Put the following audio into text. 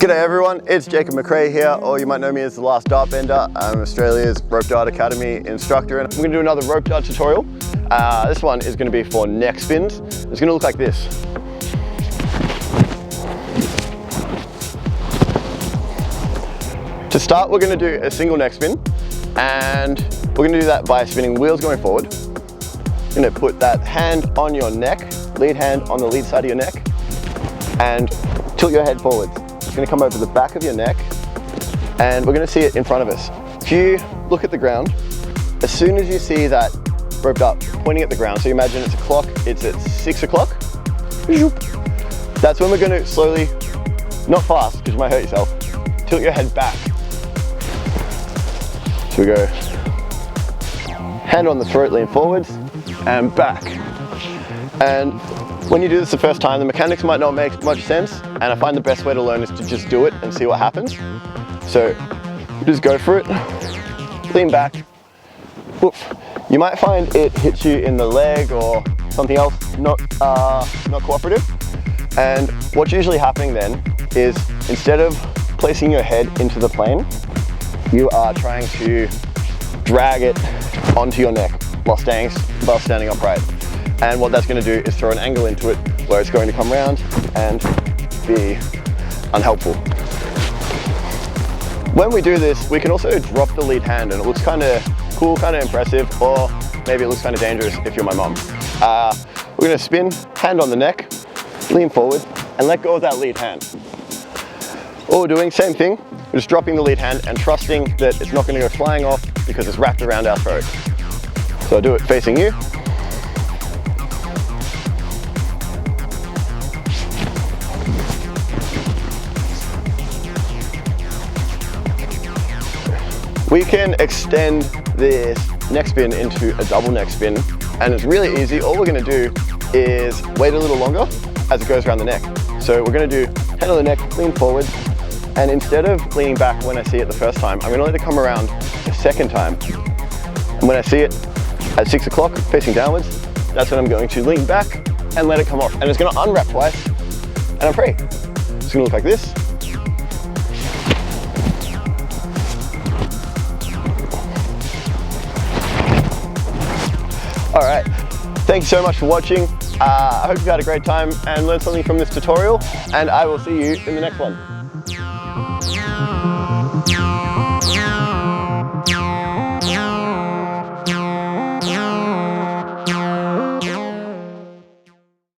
G'day everyone, it's Jacob McCrae here, or you might know me as the Last Dart Bender. I'm Australia's Rope Dart Academy instructor, and I'm going to do another rope dart tutorial. This one is going to be for neck spins. It's going to look like this. To start, we're going to do a single neck spin, and we're going to do that by spinning wheels going forward. You're going to put that hand on your neck, lead hand on the lead side of your neck, and tilt your head forwards. It's going to come over the back of your neck, and we're going to see it in front of us. If you look at the ground, as soon as you see that rope dart pointing at the ground, so you imagine it's a clock, it's at 6 o'clock, that's when we're going to slowly, not fast because you might hurt yourself, tilt your head back. So we go hand on the throat, lean forwards and back. And when you do this the first time, the mechanics might not make much sense, and I find the best way to learn is to just do it and see what happens. So just go for it, lean back. Whoop. You might find it hits you in the leg or something else not cooperative. And what's usually happening then is, instead of placing your head into the plane, you are trying to drag it onto your neck while standing upright. And what that's going to do is throw an angle into it where it's going to come round and be unhelpful. When we do this, we can also drop the lead hand, and it looks kind of cool, kind of impressive, or maybe it looks kind of dangerous if you're my mom. We're going to spin, hand on the neck, lean forward, and let go of that lead hand. All we're doing, same thing, we're just dropping the lead hand and trusting that it's not going to go flying off because it's wrapped around our throat. So I'll do it facing you. We can extend this neck spin into a double neck spin, and it's really easy. All we're going to do is wait a little longer as it goes around the neck. So we're going to do hand on the neck, lean forward, and instead of leaning back when I see it the first time, I'm going to let it come around the second time. And when I see it at 6 o'clock facing downwards, that's when I'm going to lean back and let it come off. And it's going to unwrap twice, and I'm free. It's going to look like this. All right, thank you so much for watching. I hope you've had a great time and learned something from this tutorial, and I will see you in the next one.